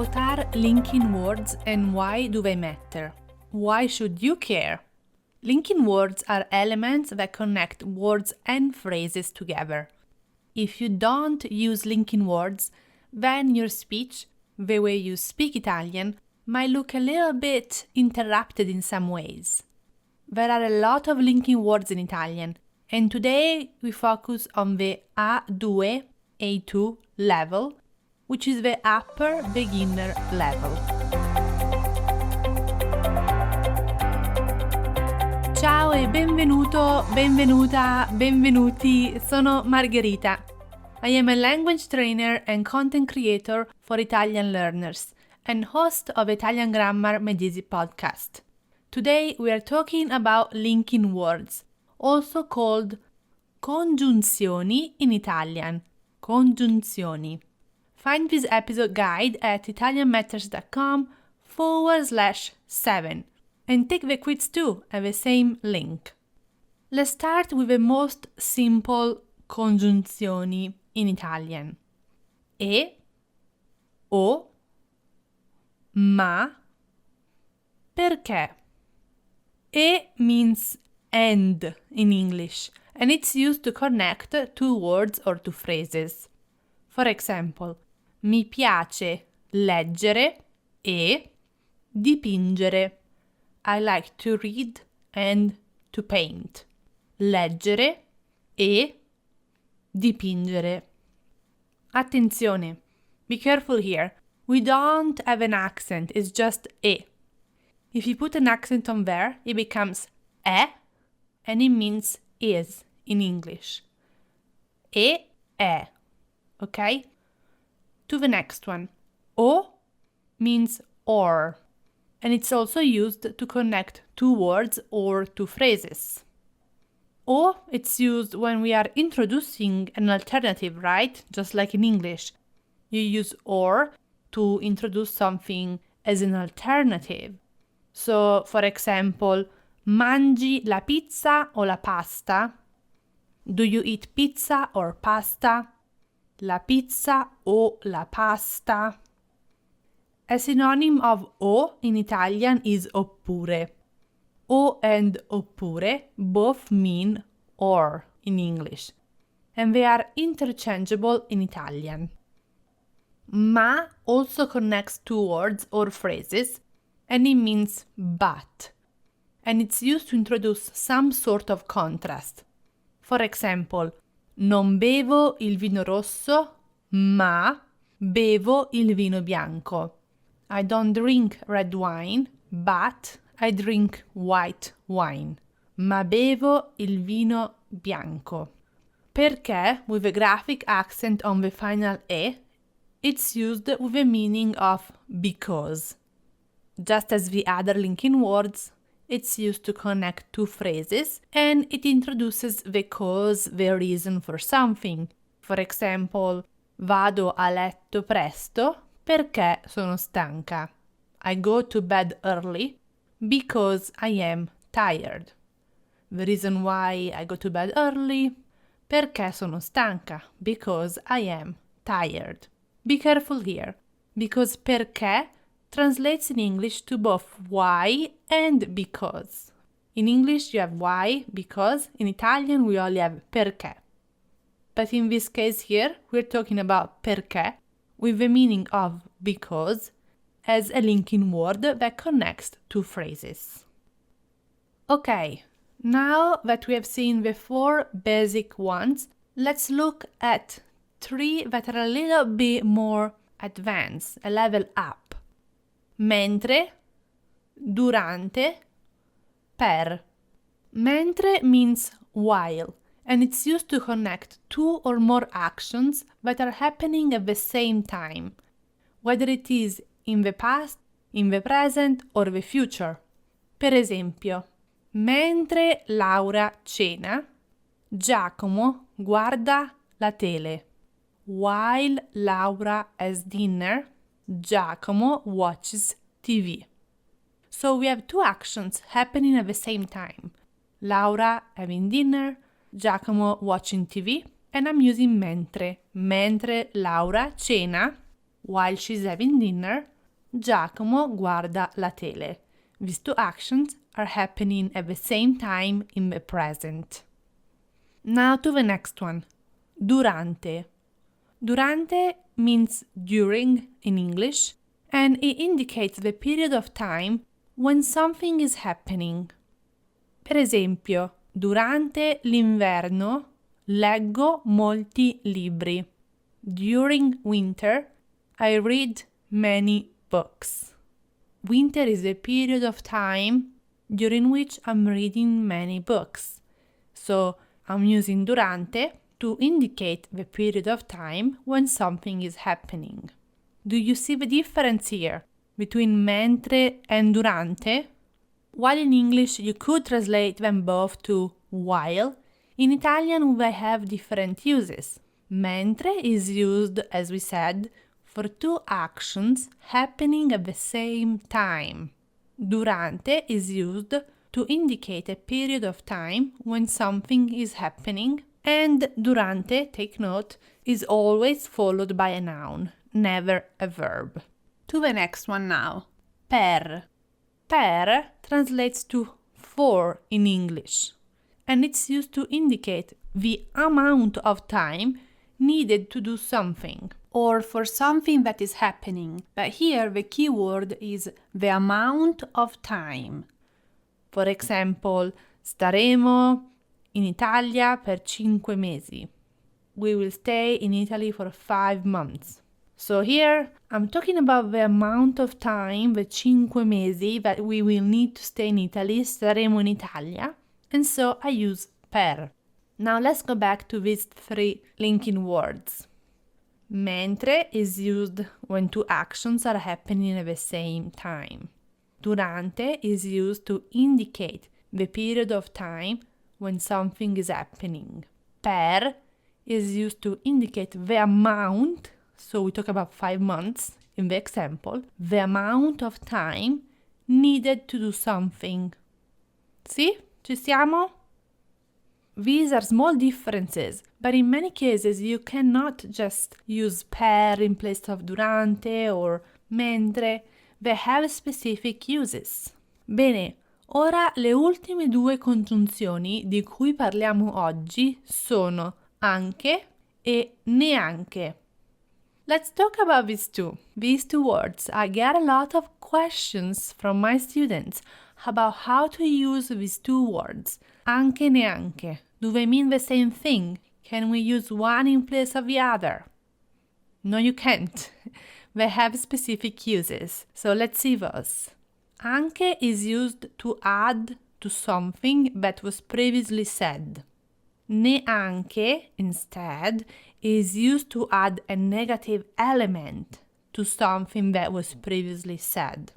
What are linking words and why do they matter? Why should you care? Linking words are elements that connect words and phrases together. If you don't use linking words, then your speech, the way you speak Italian, might look a little bit interrupted in some ways. There are a lot of linking words in Italian, and today we focus on the A2, A2 level, which is the upper beginner level. Ciao e benvenuto, benvenuta, benvenuti, sono Margherita. I am a language trainer and content creator for Italian learners and host of Italian Grammar Mediesi podcast. Today we are talking about linking words, also called congiunzioni in Italian, congiunzioni. Find this episode guide at italianmatters.com/7 and take the quiz too at the same link. Let's start with the most simple congiunzioni in Italian. E, o, ma, perché. E means and in English, and it's used to connect two words or two phrases. For example, mi piace leggere e dipingere. I like to read and to paint. Leggere e dipingere. Attenzione, be careful here. We don't have an accent, it's just e. If you put an accent on there, it becomes e, and it means is in English. E, okay? To the next one. O means or, and it's also used to connect two words or two phrases. O, it's used when we are introducing an alternative, right? Just like in English. You use or to introduce something as an alternative. So, for example, mangi la pizza o la pasta? Do you eat pizza or pasta? La pizza o la pasta? A synonym of o in Italian is oppure. O and oppure both mean or in English, and they are interchangeable in Italian. Ma also connects two words or phrases, and it means but, and it's used to introduce some sort of contrast. For example, non bevo il vino rosso, ma bevo il vino bianco. I don't drink red wine, but I drink white wine. Ma bevo il vino bianco. Perché, with a graphic accent on the final e, it's used with the meaning of because. Just as the other linking words, it's used to connect two phrases and it introduces the cause, the reason for something. For example, vado a letto presto perché sono stanca. I go to bed early because I am tired. The reason why I go to bed early, perché sono stanca, because I am tired. Be careful here, because perché translates in English to both why and because. In English you have why, because, in Italian we only have perché. But in this case here, we're talking about perché with the meaning of because as a linking word that connects two phrases. Okay, now that we have seen the four basic ones, let's look at three that are a little bit more advanced, a level up. Mentre, durante, per. Mentre means while, and it's used to connect two or more actions that are happening at the same time, whether it is in the past, in the present, or the future. Per esempio, mentre Laura cena, Giacomo guarda la tele. While Laura has dinner, Giacomo watches TV. So we have two actions happening at the same time. Laura having dinner, Giacomo watching TV, and I'm using mentre. Mentre Laura cena, While she's having dinner, Giacomo guarda la tele. These two actions are happening at the same time in the present. Now to the next one. Durante. Durante means during in English, and it indicates the period of time when something is happening. Per esempio, durante l'inverno leggo molti libri. During winter, I read many books. Winter is a period of time during which I'm reading many books. So I'm using durante to indicate the period of time when something is happening. Do you see the difference here between mentre and durante? While in English you could translate them both to while, in Italian they have different uses. Mentre is used, as we said, for two actions happening at the same time. Durante is used to indicate a period of time when something is happening, and durante, take note, is always followed by a noun, never a verb. To the next one now. Per. Per translates to for in English, and it's used to indicate the amount of time needed to do something, or for something that is happening. But here the key word is the amount of time. For example, staremo in Italia per 5 mesi. We will stay in Italy for 5 months. So here I'm talking about the amount of time, the 5 mesi, that we will need to stay in Italy, staremo in Italia, and so I use per. Now let's go back to these three linking words. Mentre is used when two actions are happening at the same time. Durante is used to indicate the period of time when something is happening. Per is used to indicate the amount, so we talk about 5 months in the example, the amount of time needed to do something. Sì? Ci siamo? These are small differences, but in many cases you cannot just use per in place of durante or mentre. They have specific uses. Bene, ora le ultime due congiunzioni di cui parliamo oggi sono anche e neanche. Let's talk about these two words. I get a lot of questions from my students about how to use these two words. Anche, neanche. Do they mean the same thing? Can we use one in place of the other? No, you can't. They have specific uses. So let's see those. Anche is used to add to something that was previously said. Neanche, instead, is used to add a negative element to something that was previously said.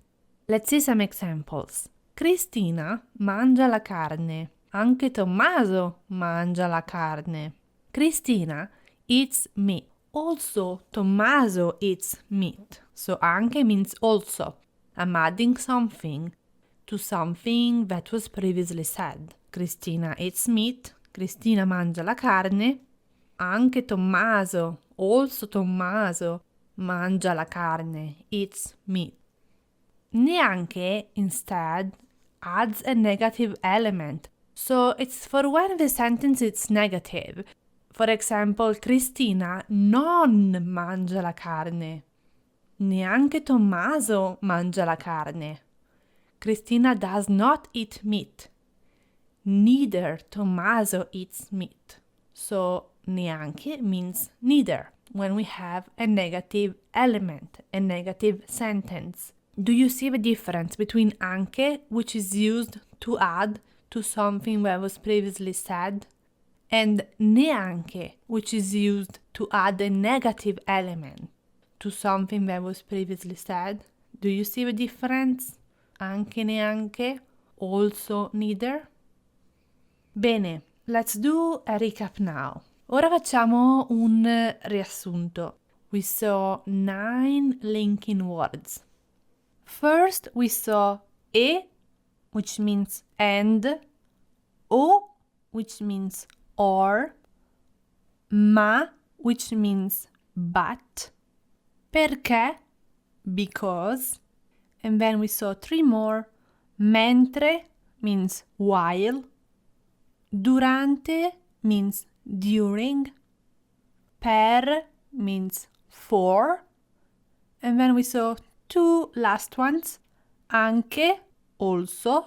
Let's see some examples. Cristina mangia la carne. Anche Tommaso mangia la carne. Cristina eats meat. Also, Tommaso eats meat. So anche means also. I'm adding something to something that was previously said. Cristina eats meat. Cristina mangia la carne. Anche Tommaso, also Tommaso, mangia la carne, eats meat. Neanche, instead, adds a negative element. So it's for when the sentence is negative. For example, Cristina non mangia la carne. Neanche Tommaso mangia la carne. Cristina does not eat meat. Neither Tommaso eats meat. So neanche means neither when we have a negative element, a negative sentence. Do you see the difference between anche, which is used to add to something that was previously said, and neanche, which is used to add a negative element to something that was previously said? Do you see the difference? Anche, neanche, also, neither. Bene, let's do a recap now. Ora facciamo un riassunto. We saw 9 linking words. First, we saw e, which means and, o, which means or, ma, which means but, perché, because, and then we saw 3 more. Mentre means while, durante means during, per means for, and then we saw 2 last ones, anche, also,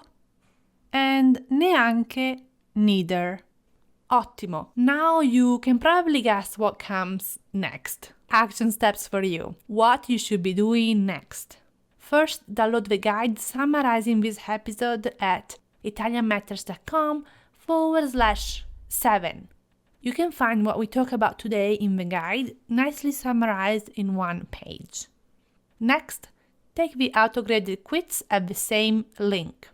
and neanche, neither. Ottimo. Now you can probably guess what comes next. Action steps for you. What you should be doing next. First, download the guide summarizing this episode at italianmatters.com/7. You can find what we talk about today in the guide, nicely summarized in one page. Next, take the auto-graded quiz at the same link.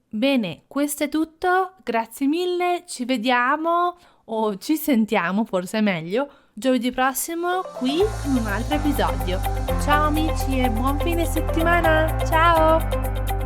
Bene, questo è tutto, grazie mille, ci vediamo o ci sentiamo, forse è meglio, giovedì prossimo qui in un altro episodio. Ciao amici e buon fine settimana, ciao!